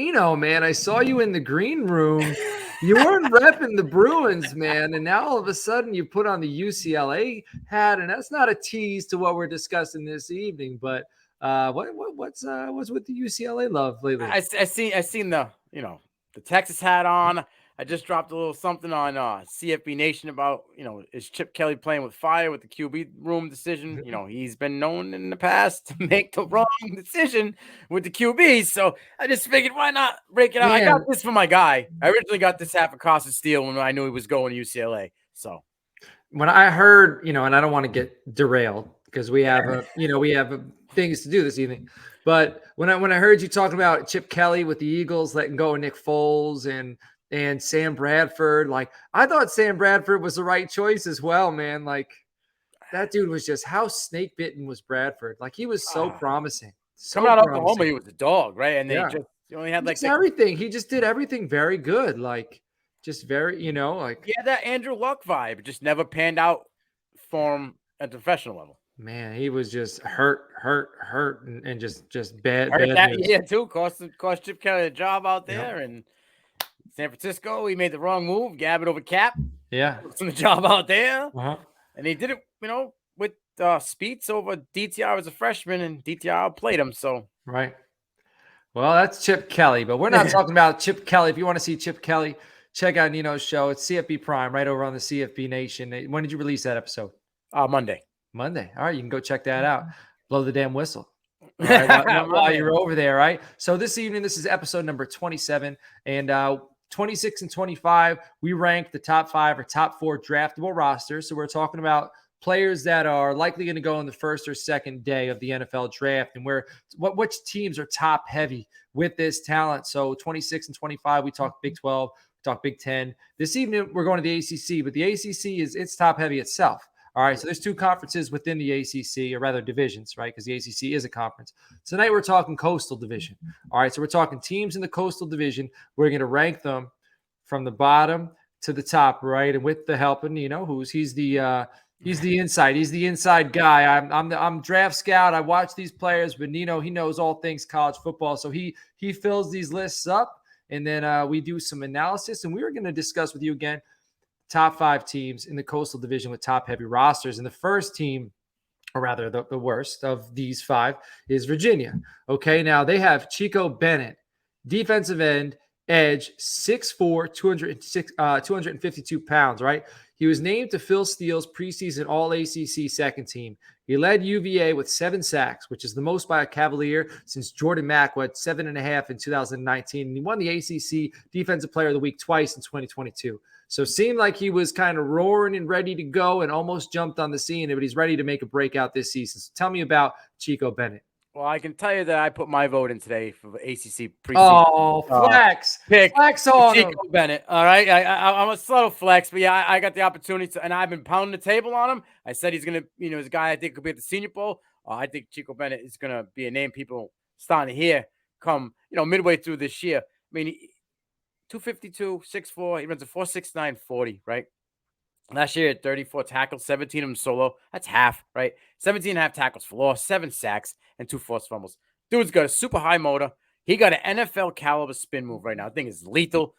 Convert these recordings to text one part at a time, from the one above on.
Nino, man, I saw you in the green room. You weren't repping the Bruins, man, and now all of a sudden you put on the UCLA hat, and that's not a tease to what we're discussing this evening. But what's with the UCLA love lately? I seen the the Texas hat on. I just dropped a little something on CFB Nation about is Chip Kelly playing with fire with the QB room decision. He's been known in the past to make the wrong decision with the QB. So I just figured, why not break it out? I got this for my guy. I originally got this hat for Costa Steele when I knew he was going to UCLA. So when I heard, and I don't want to get derailed because we have things to do this evening. But when I heard you talking about Chip Kelly with the Eagles letting go of Nick Foles and Sam Bradford, like I thought Sam Bradford was the right choice as well, man. Like that dude was just how snake bitten was Bradford. Like he was so promising. Coming out of Oklahoma, he was a dog, right? And they only had like everything. He just did everything very good. Like just very, like he had that Andrew Luck vibe. It just never panned out for him at the professional level. Man, he was just hurt, and just bad. Bad that news. Yeah, too. Cost Chip Kelly a job out there in San Francisco. He made the wrong move, Gabbard over Cap. Yeah, some the job out there, and he did it. With Speets over DTR as a freshman, and DTR played him. So right. Well, that's Chip Kelly, but we're not talking about Chip Kelly. If you want to see Chip Kelly, check out Nino's show. It's CFB Prime right over on the CFB Nation. When did you release that episode? Monday. All right, you can go check that out. Blow the damn whistle. All right, while you're over there, right? So this evening, this is episode number 27, and 26 and 25, we ranked the top 5 or top 4 draftable rosters. So we're talking about players that are likely going to go on the first or second day of the NFL draft, and which teams are top heavy with this talent. So 26 and 25, we talk Big 12, we talk Big 10. This evening, we're going to the ACC, but the ACC it's top heavy itself. All right, so there's 2 conferences within the ACC, or rather divisions, right? Because the ACC is a conference. Tonight we're talking Coastal Division. All right, so we're talking teams in the Coastal Division. We're going to rank them from the bottom to the top, right? And with the help of Nino, he's the inside guy. I'm draft scout. I watch these players, but Nino, he knows all things college football, so he fills these lists up, and then we do some analysis, and we were going to discuss with you again top 5 teams in the Coastal Division with top heavy rosters. And the first team, or rather the worst of these 5, is Virginia. Okay, now they have Chico Bennett, defensive end, edge, 6'4", 252 pounds, right? He was named to Phil Steele's preseason All-ACC second team. He led UVA with 7 sacks, which is the most by a Cavalier since Jordan Mack had 7.5 in 2019. And he won the ACC Defensive Player of the Week twice in 2022. So it seemed like he was kind of roaring and ready to go and almost jumped on the scene, but he's ready to make a breakout this season. So tell me about Chico Bennett. Well, I can tell you that I put my vote in today for the ACC preseason. Oh, flex. Flex on Chico Bennett. All right. I'm a subtle flex, but yeah, I got the opportunity to, and I've been pounding the table on him. I said he's going to, he's a guy I think could be at the Senior Bowl. I think Chico Bennett is going to be a name people starting to hear come, midway through this year. I mean, 252, 6'4", he runs a 4.69 40, right? Last year, 34 tackles, 17 of them solo. That's half, right? 17 and a half tackles for loss, 7 sacks, and 2 forced fumbles. Dude's got a super high motor. He got an NFL caliber spin move right now. I think it's lethal.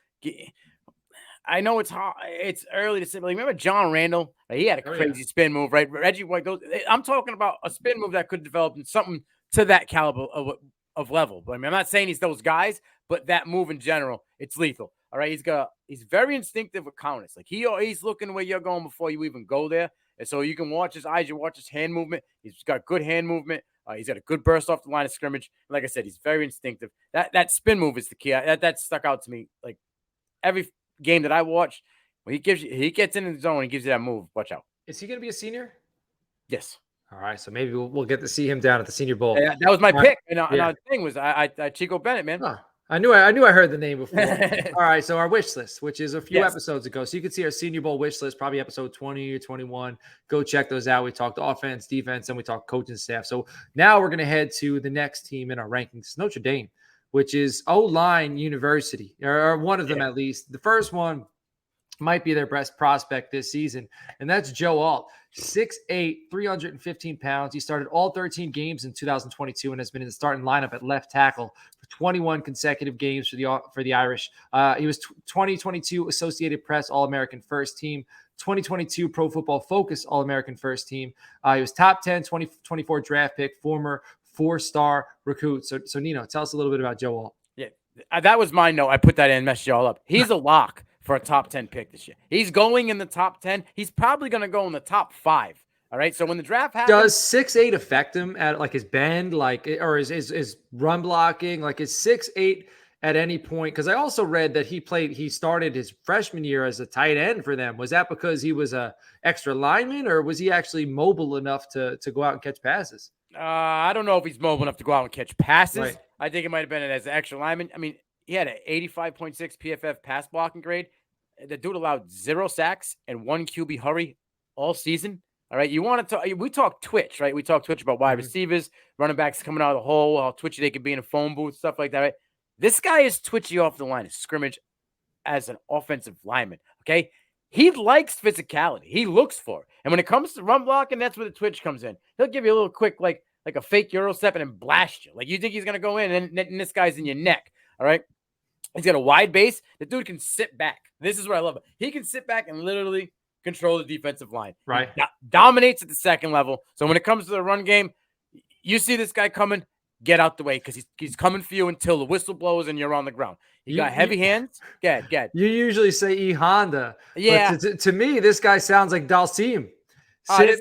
I know it's hard. It's early to say, but remember John Randall? He had a crazy spin move, right? Reggie White. I'm talking about a spin move that could develop in something to that caliber of level. But I mean, I'm not saying he's those guys, but that move in general, it's lethal. All right, he's very instinctive with counters. Like he's looking where you're going before you even go there, and so you can watch his eyes, you watch his hand movement. He's got good hand movement. He's got a good burst off the line of scrimmage. Like I said, he's very instinctive. That spin move is the key. That stuck out to me. Like every game that I watched, when he gets in the zone, he gives you that move. Watch out. Is he going to be a senior? Yes. All right, so maybe we'll get to see him down at the Senior Bowl. Yeah, that was my pick. And our thing was I Chico Bennett, man. Huh. I knew I heard the name before. All right, so our wish list, which is a few episodes ago. So you can see our Senior Bowl wish list, probably episode 20 or 21. Go check those out. We talked offense, defense, and we talked coaching staff. So now we're going to head to the next team in our rankings, Notre Dame, which is O-Line University, or one of them at least. The first one might be their best prospect this season, and that's Joe Alt. 6'8", 315 pounds. He started all 13 games in 2022 and has been in the starting lineup at left tackle for 21 consecutive games for the Irish. He was 2022 Associated Press All-American First Team, 2022 Pro Football Focus All-American First Team. He was top 10, 2024 draft pick, former 4-star recruit. So Nino, tell us a little bit about Joe Alt. Yeah, that was my note. I put that in, messed you all up. He's a lock for a top 10 pick this year. He's going in the top 10. He's probably going to go in the top 5. All right. So when the draft happens, does 6'8" affect him at like his bend, like, or his run blocking? Like, is 6'8" at any point? Because I also read that he started his freshman year as a tight end for them. Was that because he was a extra lineman, or was he actually mobile enough to go out and catch passes? I don't know if he's mobile enough to go out and catch passes. Right. I think it might have been as an extra lineman. I mean, he had an 85.6 PFF pass blocking grade. The dude allowed 0 sacks and 1 QB hurry all season. All right. You want to talk, we talk Twitch, right? We talk Twitch about wide receivers, running backs coming out of the hole, how twitchy they could be in a phone booth, stuff like that. Right? This guy is twitchy off the line of scrimmage as an offensive lineman. Okay. He likes physicality. He looks for it. And when it comes to run blocking, that's where the twitch comes in. He'll give you a little quick, like a fake Euro step and then blast you. Like you think he's going to go in and this guy's in your neck. All right. He's got a wide base. The dude can sit back. This is what I love. He can sit back and literally control the defensive line. Right. Dominates at the second level. So when it comes to the run game, you see this guy coming, get out the way because he's coming for you until the whistle blows and you're on the ground. He got heavy hands. Get. You usually say E Honda. Yeah. But to me, this guy sounds like Dalsim.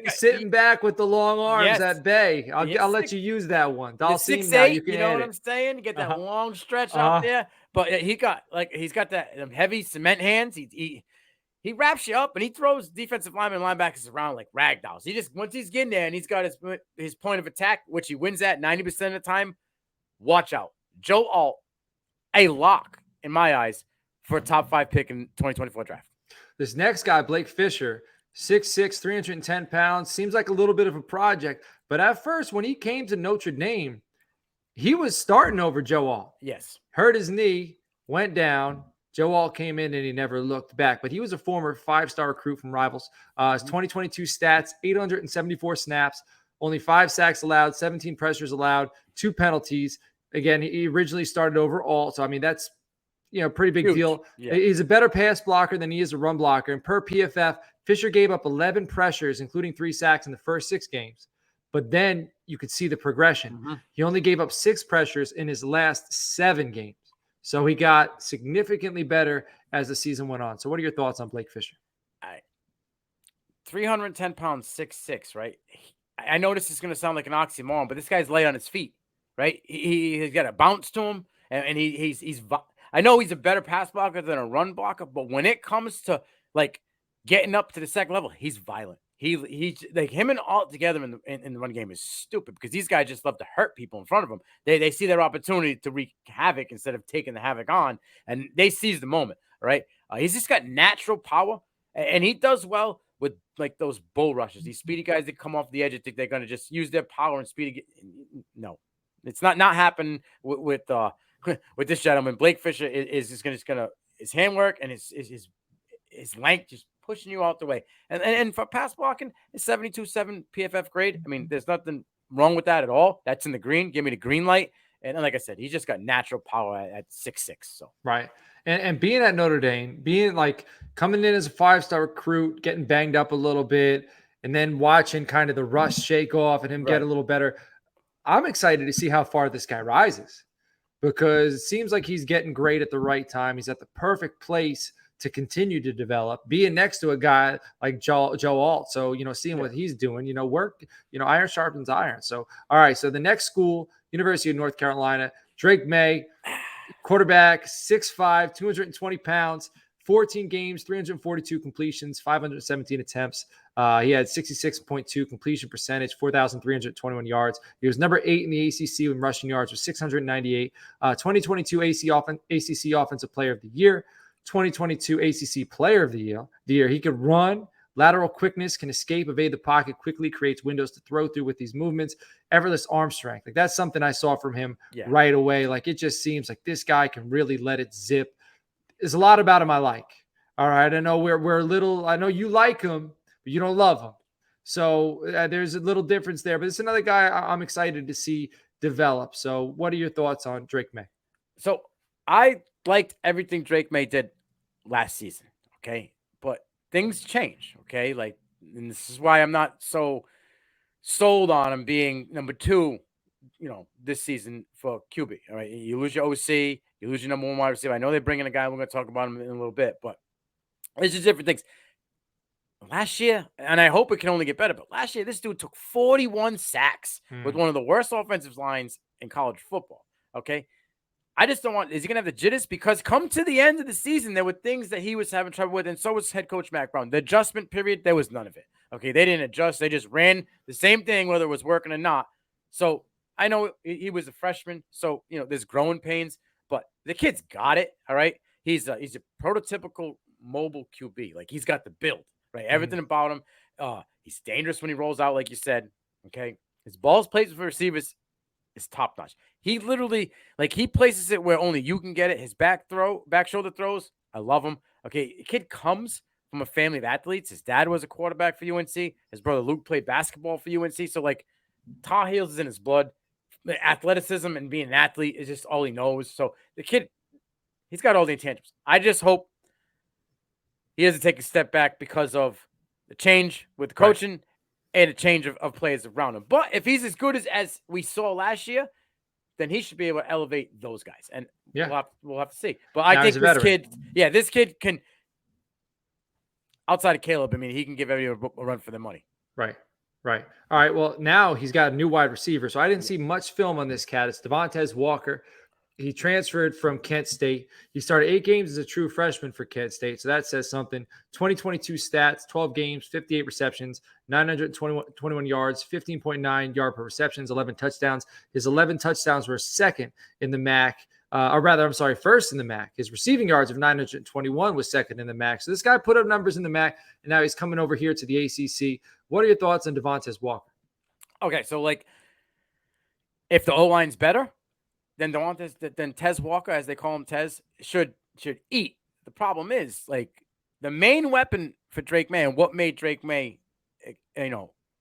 Sitting back with the long arms at bay. I'll let you use that one. Dalsim, 6'8", you know what I'm saying? You get that long stretch out there. But he's got that heavy cement hands. He wraps you up and he throws defensive linemen and linebackers around like rag dolls. Once he's getting there and he's got his point of attack, which he wins at 90% of the time, watch out. Joe Alt, a lock in my eyes for a top 5 pick in 2024 draft. This next guy, Blake Fisher, 6'6", 310 pounds, seems like a little bit of a project. But at first, when he came to Notre Dame, he was starting over Joe Alt. Yes. Hurt his knee, went down. Joe Alt came in and he never looked back. But he was a former 5-star recruit from Rivals. His 2022 stats, 874 snaps, only 5 sacks allowed, 17 pressures allowed, 2 penalties. Again, he originally started over Alt. So, I mean, that's pretty big deal. Yeah. He's a better pass blocker than he is a run blocker. And per PFF, Fisher gave up 11 pressures, including 3 sacks in the first 6 games. But then you could see the progression. Mm-hmm. He only gave up 6 pressures in his last 7 games. So he got significantly better as the season went on. So what are your thoughts on Blake Fisher? 310 pounds, 6'6", right? I know this is going to sound like an oxymoron, but this guy's light on his feet, right? He's got a bounce to him, and he's I know he's a better pass blocker than a run blocker, but when it comes to like getting up to the second level, he's violent. He's like him and Alt together in the run game is stupid because these guys just love to hurt people in front of them. They see their opportunity to wreak havoc instead of taking the havoc on, and they seize the moment. Right? He's just got natural power, and he does well with like those bull rushes. These speedy guys that come off the edge and think they're going to just use their power and speed. No, it's not happening with this gentleman. Blake Fisher is just going to his handwork and his length just pushing you out the way. And for pass blocking, it's 72.7 PFF grade. I mean, there's nothing wrong with that at all. That's in the green. Give me the green light. And like I said, he's just got natural power at 6'6". So right. And being at Notre Dame, being like coming in as a 5-star recruit, getting banged up a little bit, and then watching kind of the rust shake off and him get a little better. I'm excited to see how far this guy rises because it seems like he's getting great at the right time. He's at the perfect place to continue to develop, being next to a guy like Joe Alt. So, seeing what he's doing, work, iron sharpens iron. So, all right. So the next school, University of North Carolina, Drake May, quarterback, 6'5", 220 pounds, 14 games, 342 completions, 517 attempts. He had 66.2 completion percentage, 4,321 yards. He was number 8 in the ACC in rushing yards with 698. 2022 ACC Offensive Player of the Year. 2022 ACC Player of the Year. He could run, lateral quickness, can escape, evade the pocket quickly, creates windows to throw through with these movements, effortless arm strength. Like that's something I saw from him right away. Like it just seems like this guy can really let it zip. There's a lot about him I like. All right. I know we're a little, I know you like him, but you don't love him. So there's a little difference there, but it's another guy I'm excited to see develop. So what are your thoughts on Drake May? So I liked everything Drake May did last season. Okay. But things change. Okay. Like, and this is why I'm not so sold on him being number 2, this season for QB. All right. You lose your OC, you lose your number 1 wide receiver. I know they bring in a guy. We're going to talk about him in a little bit, but it's just different things. Last year, and I hope it can only get better, but last year, this dude took 41 sacks with one of the worst offensive lines in college football. Okay. I just don't want, is he going to have the jitters? Because come to the end of the season, there were things that he was having trouble with, and so was head coach Mac Brown. The adjustment period, there was none of it. Okay. They didn't adjust. They just ran the same thing, whether it was working or not. So I know he was a freshman. So, there's growing pains, but the kid's got it. All right. He's a prototypical mobile QB. Like, he's got the build. Right, everything about him. He's dangerous when he rolls out, like you said. Okay, his balls placed for receivers is top notch. He literally, he places it where only you can get it. His back shoulder throws, I love him. Okay, the kid comes from a family of athletes. His dad was a quarterback for UNC. His brother Luke played basketball for UNC. So Tar Heels is in his blood. The athleticism and being an athlete is just all he knows. So the kid, he's got all the intangibles. I just hope he has to take a step back because of the change with the coaching and a change of players around him. But if he's as good as we saw last year, then he should be able to elevate those guys. And we'll have to see. But I think this kid can, outside of Caleb, he can give everyone a run for their money. Right. All right. Well, now he's got a new wide receiver. So I didn't see much film on this cat. It's Devontae Walker. He transferred from Kent State. He started 8 games as a true freshman for Kent State. So that says something. 2022 stats, 12 games, 58 receptions, 921 yards, 15.9 yard per receptions, 11 touchdowns. His 11 touchdowns were second in the MAC. First in the MAC. His receiving yards of 921 was second in the MAC. So this guy put up numbers in the MAC, and now he's coming over here to the ACC. What are your thoughts on Devontae Walker? Okay, so if the O-line's better, then Tez Walker, as they call him, Tez, should eat. The problem is, the main weapon for Drake May and what made Drake May,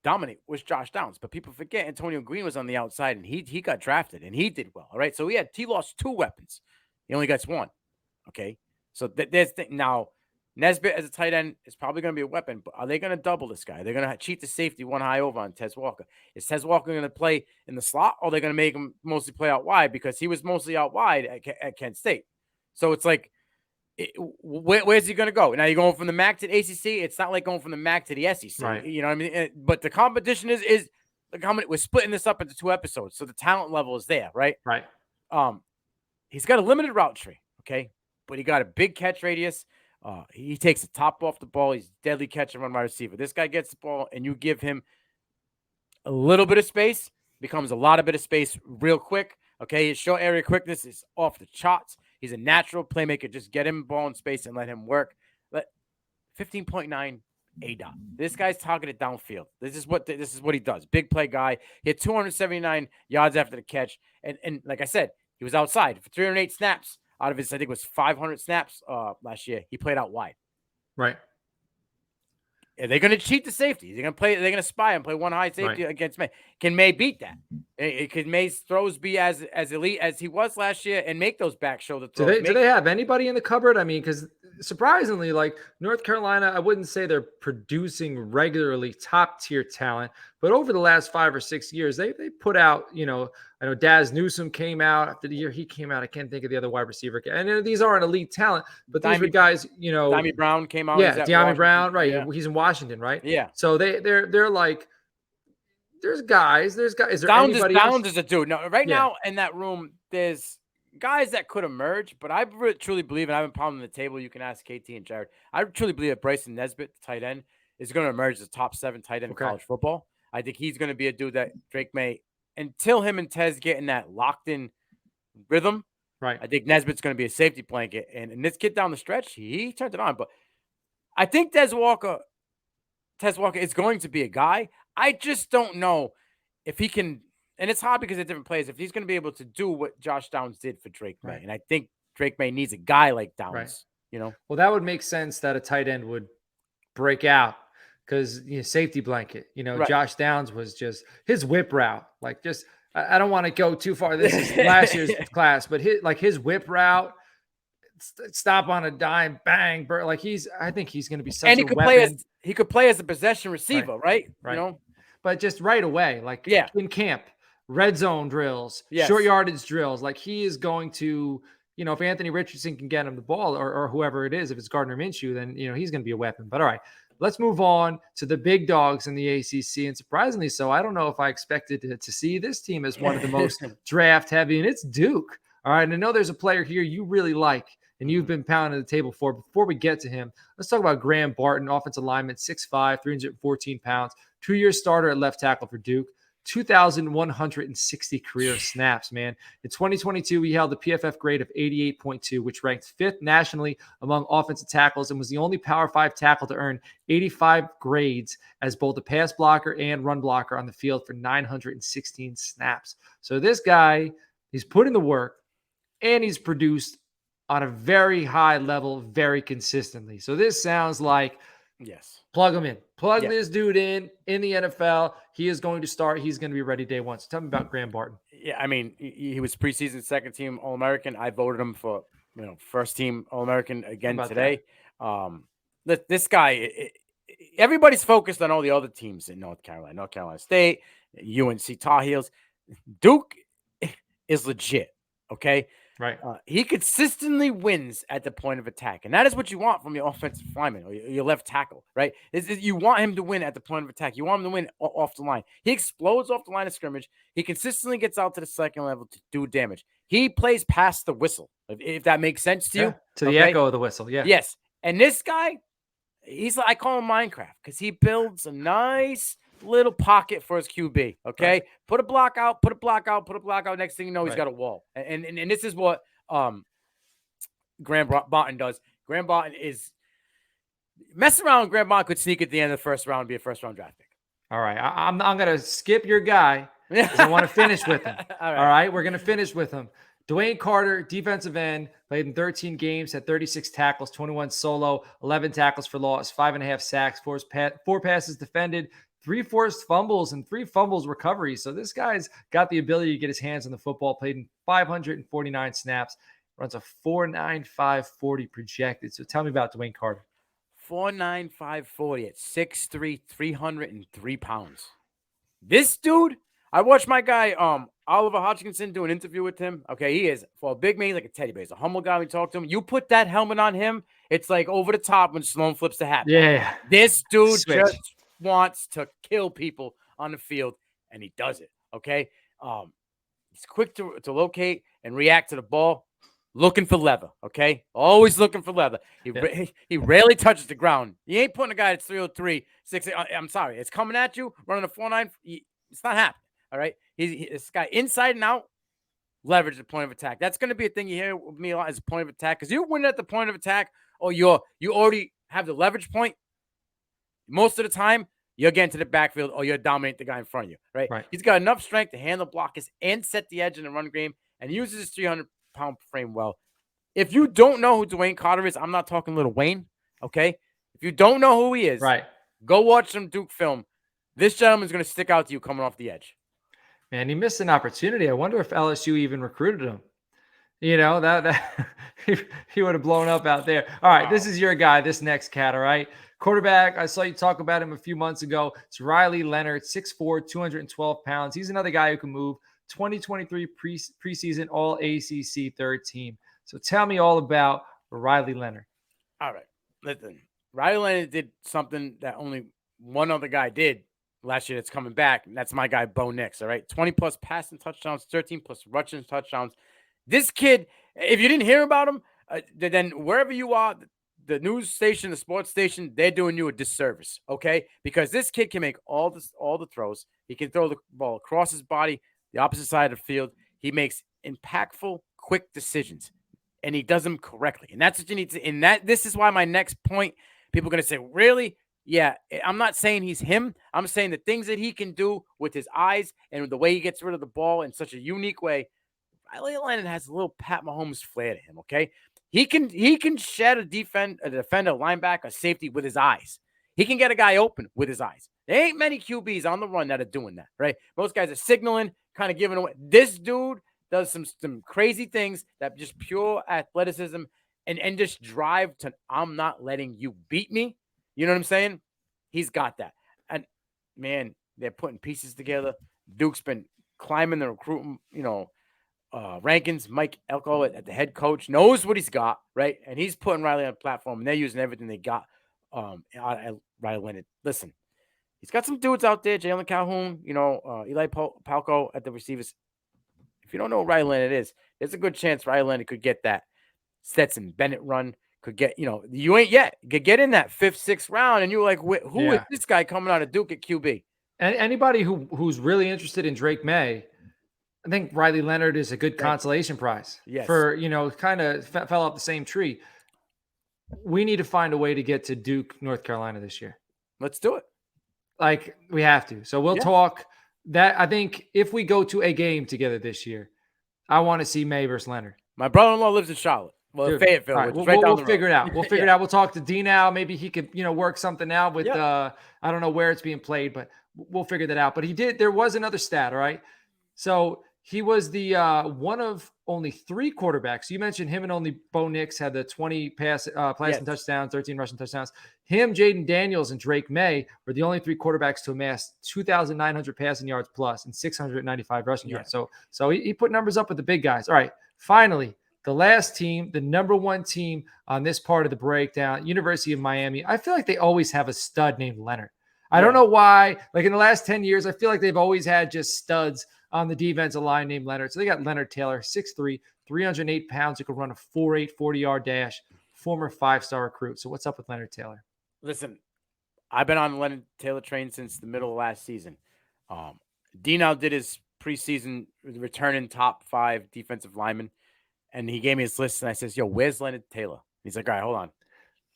dominate was Josh Downs. But people forget Antonio Green was on the outside, and he got drafted, and he did well. All right, so he lost 2 weapons. He only gets 1. Okay, so now Nesbitt as a tight end is probably going to be a weapon, but are they going to double this guy? They're going to cheat the safety 1 high over on Tez Walker. Is Tez Walker going to play in the slot, or are they going to make him mostly play out wide, because he was mostly out wide at Kent State? So it's where's he going to go? Now you're going from the MAC to the ACC. It's not like going from the MAC to the SEC. Right. You know what I mean? But the competition is we're splitting this up into 2 episodes, so the talent level is there, right? Right. He's got a limited route tree, okay, but he got a big catch radius. He takes the top off the ball. He's deadly catch and run wide receiver. This guy gets the ball, and you give him a little bit of space, becomes a lot of bit of space real quick. Okay, his short area quickness is off the charts. He's a natural playmaker. Just get him ball in space and let him work. 15.9 ADOT. This guy's targeted downfield. This is what he does. Big play guy. He had 279 yards after the catch, and like I said, he was outside for 308 snaps. Out of his, I think it was 500 snaps last year, he played out wide. Right. Are they going to cheat the safety? They're going to spy and play 1 high safety against May. Can May beat that? Can May's throws be as elite as he was last year and make those back shoulder throws? Do they have anybody in the cupboard? Because surprisingly, North Carolina, I wouldn't say they're producing regularly top tier talent, but over the last 5 or 6 years, they put out, I know Daz Newsome came out after the year he came out. I can't think of the other wide receiver. And these aren't elite talent, but these were guys, De'Ami Brown came out. Yeah, De'Ami Brown, right. Yeah. He's in Washington, right? Yeah. So they're there's guys. Is there anybody Downs is a dude. No, now in that room, there's guys that could emerge, but I truly believe, and I've been pounding the table. You can ask KT and Jared. I truly believe that Bryson Nesbitt, the tight end, is going to emerge as top 7 tight end in college football. I think he's going to be a dude that Drake May, until him and Tez get in that locked-in rhythm, right? I think Nesbitt's going to be a safety blanket. And this kid down the stretch, he turned it on. But I think Tez Walker is going to be a guy. I just don't know if he can, and it's hard because of different players, if he's going to be able to do what Josh Downs did for Drake May. And I think Drake May needs a guy like Downs Well, that would make sense that a tight end would break out because safety blanket. Right. Josh Downs was just his whip route. Like, just I don't want to go too far. This is last year's class, but his whip route, stop on a dime, bang, like I think he's going to be such a weapon. He could play as a possession receiver, right? But just right away, like in camp, red zone drills, short yardage drills, like he is going to. If Anthony Richardson can get him the ball or whoever it is, if it's Gardner Minshew, then, he's going to be a weapon. But all right, let's move on to the big dogs in the ACC. And surprisingly so, I don't know if I expected to see this team as one of the most draft heavy, and it's Duke. All right. And I know there's a player here you really like and you've been pounding the table for. Before we get to him, let's talk about Graham Barton, offensive lineman, 6'5", 314 pounds, 2-year starter at left tackle for Duke. 2,160 career snaps, man. In 2022, he held the PFF grade of 88.2, which ranked 5th nationally among offensive tackles and was the only Power 5 tackle to earn 85 grades as both a pass blocker and run blocker on the field for 916 snaps. So this guy, he's put in the work and he's produced on a very high level, very consistently. So this sounds like plug him in. Plug this dude in the NFL. He is going to start. He's going to be ready day one. So tell me about Graham Barton. Yeah, I mean, he was preseason second-team All-American. I voted him for first-team All-American again today. This guy, everybody's focused on all the other teams in North Carolina State, UNC Tar Heels. Duke is legit, okay? Right. He consistently wins at the point of attack. And that is what you want from your offensive lineman or your left tackle, right? You want him to win at the point of attack. You want him to win off the line. He explodes off the line of scrimmage. He consistently gets out to the second level to do damage. He plays past the whistle, if that makes sense to you. To the echo of the whistle, yeah. Yes. And this guy, I call him Minecraft because he builds a nice little pocket for his QB. Okay. Right. Put a block out. Next thing you know, he's got a wall. And this is what Graham Barton does. Graham Barton is messing around. Graham Barton could sneak at the end of the first round and be a first round draft pick. All right. I'm going to skip your guy because I want to finish with him. All right. We're going to finish with him. Dwayne Carter, defensive end, played in 13 games, had 36 tackles, 21 solo, 11 tackles for loss, 5.5 sacks, 4 passes defended, 3 forced fumbles, and 3 fumbles recoveries. So this guy's got the ability to get his hands on the football, played in 549 snaps, runs a 4.95 40 projected. So tell me about Dwayne Carter. 4.95 40 at 6'3", 303 pounds. This dude, I watched my guy, Oliver Hodgkinson, do an interview with him. Okay, he is, for a big man, he's like a teddy bear. He's a humble guy. We talk to him. You put that helmet on him, it's like over the top when Sloan flips the hat. Yeah. This dude just wants to kill people on the field, and he does it. Okay, he's quick to locate and react to the ball, looking for leather. Okay, always looking for leather. He rarely touches the ground. You ain't putting a guy that's 303, 6. I'm sorry, it's coming at you running a 4.9. It's not happening. All right, this guy inside and out, leverage the point of attack. That's going to be a thing you hear with me a lot as a point of attack, because you win at the point of attack, or you already have the leverage point. Most of the time, you're getting to the backfield or you're dominating the guy in front of you, right? He's got enough strength to handle blockers and set the edge in the run game, and uses his 300-pound frame well. If you don't know who Dwayne Carter is, I'm not talking Little Wayne, okay? If you don't know who he is, go watch some Duke film. This gentleman's going to stick out to you coming off the edge. Man, he missed an opportunity. I wonder if LSU even recruited him. That he would have blown up out there. All right, This is your guy, this next cat, all right? Quarterback, I saw you talk about him a few months ago. It's Riley Leonard, 6'4", 212 pounds. He's another guy who can move. 2023 preseason All-ACC third team. So tell me all about Riley Leonard. All right, listen. Riley Leonard did something that only one other guy did last year that's coming back, and that's my guy, Bo Nix, all right? 20-plus passing touchdowns, 13-plus rushing touchdowns. This kid, if you didn't hear about him, then wherever you are, the news station, the sports station, they're doing you a disservice, okay? Because this kid can make all the throws. He can throw the ball across his body, the opposite side of the field. He makes impactful, quick decisions, and he does them correctly. And that's what you need to. And this is why my next point, people are going to say, really? Yeah, I'm not saying he's him. I'm saying the things that he can do with his eyes and the way he gets rid of the ball in such a unique way. Riley Leonard has a little Pat Mahomes flair to him, okay? He can shed a defender, linebacker, a safety with his eyes. He can get a guy open with his eyes. There ain't many QBs on the run that are doing that, right? Most guys are signaling, kind of giving away. This dude does some crazy things that just pure athleticism and just drive to, I'm not letting you beat me. You know what I'm saying? He's got that. And, man, they're putting pieces together. Duke's been climbing the recruitment, rankings. Mike Elko at the head coach knows what he's got, right? And he's putting Riley on the platform, and they're using everything they got. Riley Leonard. Listen, he's got some dudes out there, Jalen Calhoun, Eli Palco at the receivers. If you don't know what Riley Leonard is, there's a good chance Riley Leonard could get that Stetson Bennett run, could get, you ain't yet. Could get in that 5th, 6th round, and you're like, who is this guy coming out of Duke at QB? And anybody who's really interested in Drake May, I think Riley Leonard is a good consolation prize for, kind of fell off the same tree. We need to find a way to get to Duke, North Carolina this year. Let's do it. Like, we have to. So we'll talk that. I think if we go to a game together this year, I want to see May versus Leonard. My brother-in-law lives in Charlotte. Well, Dude, Fayetteville. Right. We'll figure it out. We'll figure it out. We'll talk to D now. Maybe he could, work something out with, I don't know where it's being played, but we'll figure that out. But there was another stat, all right? So he was the one of only 3 quarterbacks. You mentioned him and only Bo Nix had the 20 passing touchdowns, 13 rushing touchdowns. Him, Jaden Daniels, and Drake May were the only 3 quarterbacks to amass 2,900 passing yards plus and 695 rushing yards. So he put numbers up with the big guys. All right, finally, the last team, the number 1 team on this part of the breakdown, University of Miami. I feel like they always have a stud named Leonard. I don't know why. Like in the last 10 years, I feel like they've always had just studs on the defensive line named Leonard. So they got Leonard Taylor, 6'3", 308 pounds, who could run a 4.8 40-yard dash, former 5-star recruit. So what's up with Leonard Taylor? Listen, I've been on the Leonard Taylor train since the middle of last season. D now did his preseason returning top 5 defensive lineman, and he gave me his list, and I says, yo, where's Leonard Taylor? He's like, all right, hold on.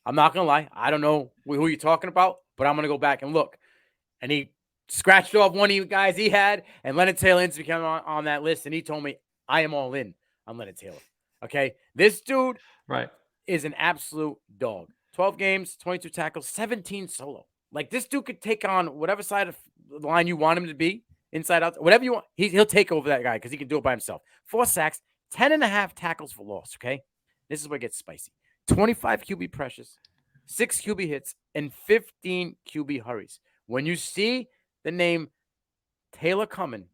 I'm not going to lie. I don't know who you're talking about, but I'm going to go back and look. And he scratched off one of you guys he had, and Leonard Taylor became on that list, and he told me, I am all in on Leonard Taylor. Okay? This dude is an absolute dog. 12 games, 22 tackles, 17 solo. Like, this dude could take on whatever side of the line you want him to be, inside, out, whatever you want. He'll take over that guy because he can do it by himself. 4 sacks, 10.5 tackles for loss, okay? This is where it gets spicy. 25 QB pressures, 6 QB hits, and 15 QB hurries. When you see the name Taylor coming,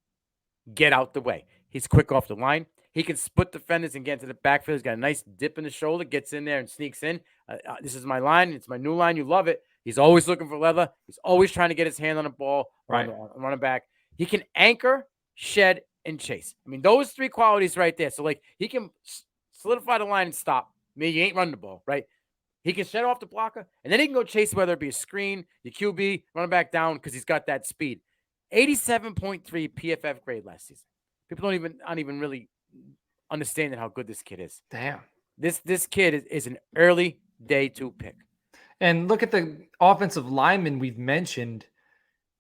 get out the way. He's quick off the line. He can split defenders and get into the backfield. He's got a nice dip in the shoulder, gets in there and sneaks in. This is my line. It's my new line. You love it. He's always looking for leather. He's always trying to get his hand on the ball, running back. He can anchor, shed, and chase. I mean, those 3 qualities right there. So, like, he can solidify the line and stop. I mean, you ain't running the ball, right? He can shed off the blocker, and then he can go chase, whether it be a screen, your QB, running back down, because he's got that speed. 87.3 PFF grade last season. People aren't even really understanding how good this kid is. Damn. This kid is an early day 2 pick. And look at the offensive linemen we've mentioned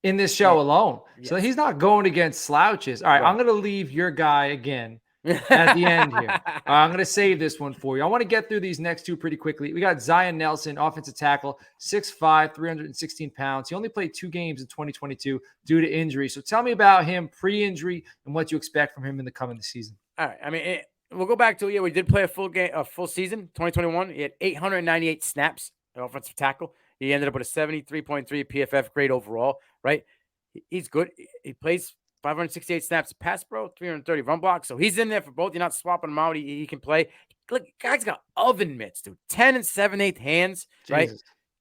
in this show alone. Yes. So he's not going against slouches. All right, I'm going to leave your guy again at the end here. I'm going to save this one for you. I want to get through these next 2 pretty quickly. We got Zion Nelson, offensive tackle, 6'5", 316 pounds. He only played 2 games in 2022 due to injury. So tell me about him pre-injury and what you expect from him in the coming season. All right. I mean, we'll go back to we did play a full season, 2021. He had 898 snaps at offensive tackle. He ended up with a 73.3 PFF grade overall, right? He's good. He plays 568 snaps pass pro, 330 run block. So he's in there for both. You're not swapping him out. He can play. Look, guy's got oven mitts, dude. 10 7/8 hands, right?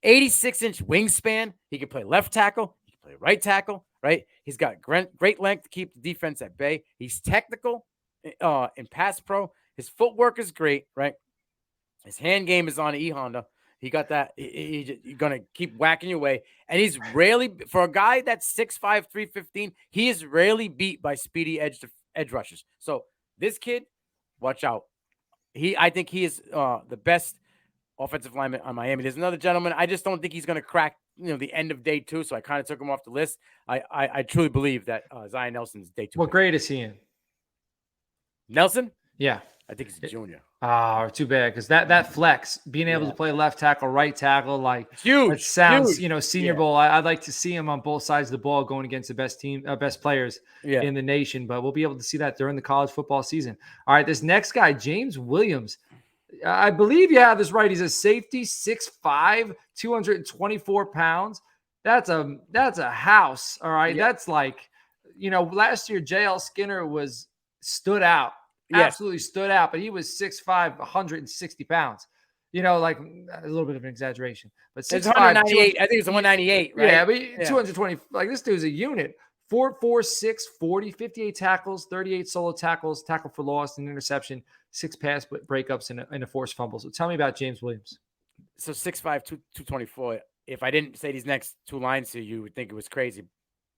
86-inch wingspan. He can play left tackle. He can play right tackle, right? He's got great length to keep the defense at bay. He's technical in pass pro. His footwork is great, right? His hand game is on E-Honda. He got that. He's going to keep whacking your way. And he's rarely, for a guy that's 6'5", 315, he is rarely beat by speedy edge rushers. So this kid, watch out. I think he is the best offensive lineman on Miami. There's another gentleman. I just don't think he's going to crack, the end of day 2. So I kind of took him off the list. I truly believe that Zion Nelson's day 2. What grade is he in? Nelson? Yeah. I think he's a junior. Oh, too bad, because that flex, being able to play left tackle, right tackle, like It's huge. that sounds, Huge. Senior Bowl. I'd like to see him on both sides of the ball going against the best players in the nation. But we'll be able to see that during the college football season. All right, this next guy, James Williams. I believe you have this right. He's a safety, 6'5", 224 pounds. That's a house. All right, that's like, last year JL Skinner stood out. Absolutely stood out, but he was 6'5", 160 pounds. Like a little bit of an exaggeration, but 6'5", 198. I think it's 198, right? Yeah, but 220. Like, this dude's a unit. 4.46, 40, 58 tackles, 38 solo tackles, tackle for loss, and interception, 6 pass breakups, and a forced fumble. So tell me about James Williams. So 6'5", 224. If I didn't say these next two lines to you, you would think it was crazy.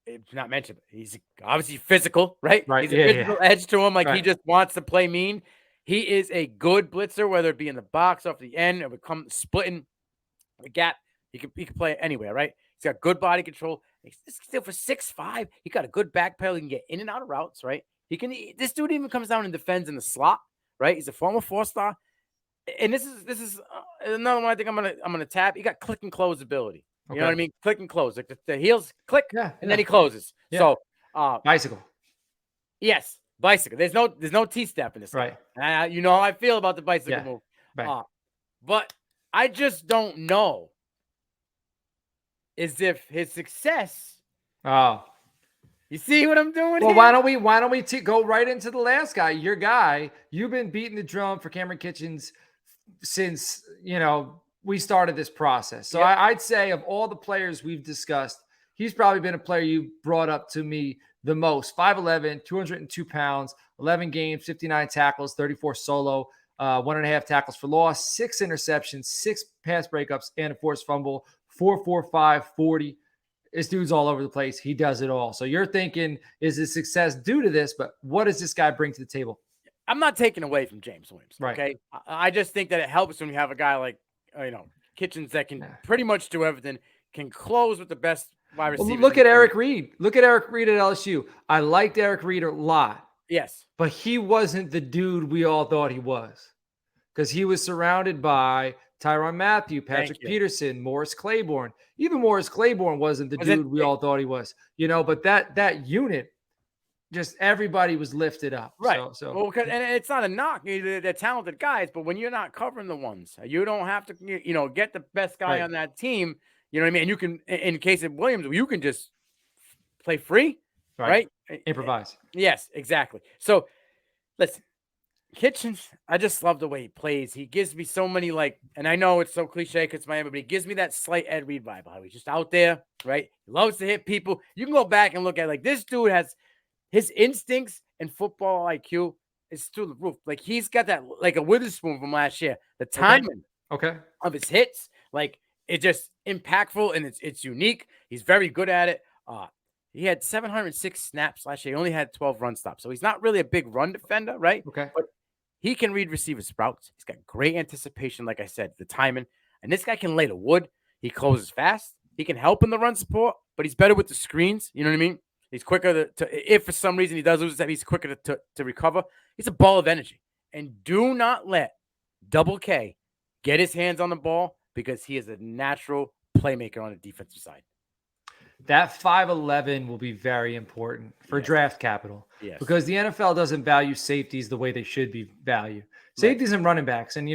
It's not mentioned. He's obviously physical, right? Right. He's a physical edge to him. Like, he just wants to play mean. He is a good blitzer, whether it be in the box, off the end, or would come splitting the gap. He can play anywhere, right? He's got good body control. He's still for 6'5". He got a good back pedal. He can get in and out of routes, right? This dude even comes down and defends in the slot, right? He's a former 4-star. And this is another one I think I'm gonna tap. He got click and close ability. You know what I mean? Click and close. Like the heels click, and then he closes. Yeah. So bicycle. Yes, bicycle. There's no T-step in this. Right. You know how I feel about the bicycle move. Right. But I just don't know as if his success. Oh. You see what I'm doing? Well, here? why don't we go right into the last guy? Your guy. You've been beating the drum for Cameron Kitchens since we started this process. So I'd say of all the players we've discussed, he's probably been a player you brought up to me the most. 5'11", 202 pounds, 11 games, 59 tackles, 34 solo, 1.5 tackles for loss, 6 interceptions, 6 pass breakups, and a forced fumble, 4.45, 40. This dude's all over the place. He does it all. So you're thinking, is his success due to this? But what does this guy bring to the table? I'm not taking away from James Williams. Right. Okay. I just think that it helps when you have a guy like, Kitchens that can pretty much do everything, can close with the best wide receivers. Well, look at Eric Reed. Look at Eric Reed at LSU. I liked Eric Reed a lot. Yes. But he wasn't the dude we all thought he was, because he was surrounded by Tyrann Mathieu, Patrick Peterson, Morris Claiborne. Even Morris Claiborne wasn't the dude we all thought he was. But that unit, just everybody was lifted up. Right. So and it's not a knock. They're talented guys, but when you're not covering the ones, you don't have to, get the best guy on that team. You know what I mean? And you can, in case of Williams, you can just play free, right? Improvise. Yes, exactly. So listen, Kitchens, I just love the way he plays. He gives me so many, and I know it's so cliche because it's Miami, but he gives me that slight Ed Reed vibe. He's just out there, right? He loves to hit people. You can go back and look at this dude has his instincts and football IQ is through the roof. He's got that, like a Witherspoon from last year. The timing of his hits, it's just impactful and it's unique. He's very good at it. He had 706 snaps last year. He only had 12 run stops. So he's not really a big run defender, right? Okay. But he can read receivers' routes. He's got great anticipation, like I said, the timing. And this guy can lay the wood. He closes fast. He can help in the run support, but he's better with the screens. You know what I mean? He's quicker if for some reason he does lose his head, he's quicker to recover. He's a ball of energy. And do not let Double K get his hands on the ball, because he is a natural playmaker on the defensive side. That 5'11" will be very important for draft capital, because the NFL doesn't value safeties the way they should be valued. Safeties and running backs, and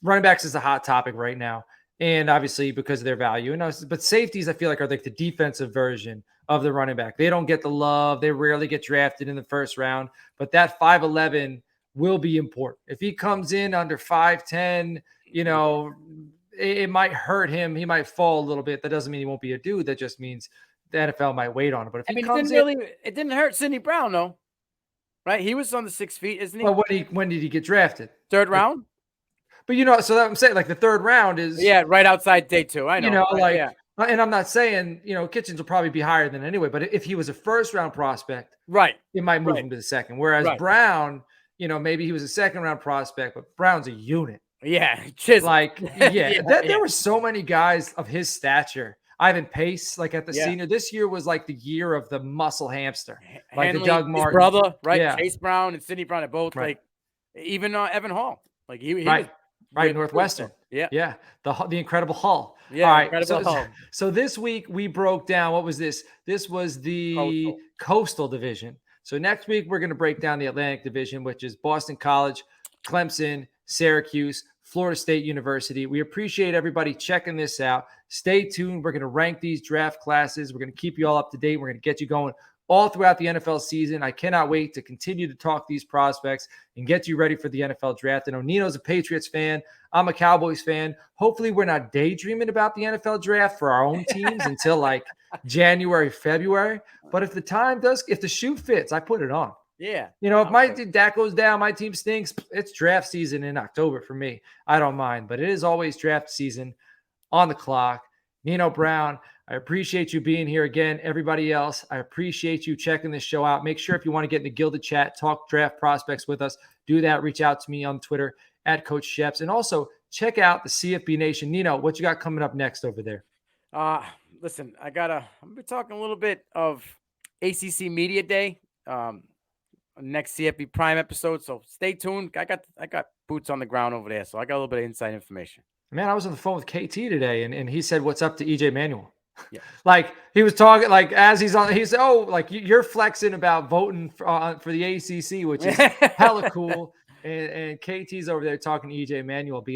running backs is a hot topic right now, and obviously because of their value. But safeties, I feel like, are like the defensive version of the running back. They don't get the love. They rarely get drafted in the first round. But that 5'11" will be important. If he comes in under 5'10", it might hurt him. He might fall a little bit. That doesn't mean he won't be a dude. That just means the NFL might wait on him. But if it didn't hurt Sidney Brown, though, right? He was on the 6 feet, isn't he? Well, when did he get drafted? Third round. But so that I'm saying, the third round is right outside day 2. I know. And I'm not saying Kitchens will probably be higher than anyway. But if he was a first round prospect, it might move him to the second. Whereas Brown, maybe he was a second round prospect, but Brown's a unit. Yeah, there were so many guys of his stature. Ivan Pace, at the senior, this year was the year of the muscle hamster, Hanley, the Doug Martin brother, right? Chase Brown and Sidney Brown are both Even Evan Hall, like he right. was Right, Northwestern. Yeah. Yeah. The Incredible Hull. Yeah, All right. Incredible Hull. So this week we broke down, what was this? This was the Coastal Division. So next week we're going to break down the Atlantic Division, which is Boston College, Clemson, Syracuse, Florida State University. We appreciate everybody checking this out. Stay tuned. We're going to rank these draft classes. We're going to keep you all up to date. We're going to get you going all throughout the NFL season. I cannot wait to continue to talk these prospects and get you ready for the NFL draft. I know Nino's a Patriots fan. I'm a Cowboys fan. Hopefully we're not daydreaming about the NFL draft for our own teams until like January, February. But if the shoe fits, I put it on. Yeah. You know, if Dak goes down, my team stinks, it's draft season in October for me. I don't mind, but it is always draft season on the clock. Nino Brown, I appreciate you being here again. Everybody else, I appreciate you checking this show out. Make sure if you want to get in the Gilded Chat, talk draft prospects with us, do that. Reach out to me on Twitter at Coach Sheps. And also check out the CFB Nation. Nino, what you got coming up next over there? Listen, I'm going to be talking a little bit of ACC Media Day. Next CFB Prime episode. So stay tuned. I got boots on the ground over there. So I got a little bit of inside information. Man, I was on the phone with KT today and he said, what's up to EJ Manuel? Yeah. Like he was talking, like as he said, oh, like you're flexing about voting for the ACC, which is hella cool. And KT's over there talking to EJ Manuel being a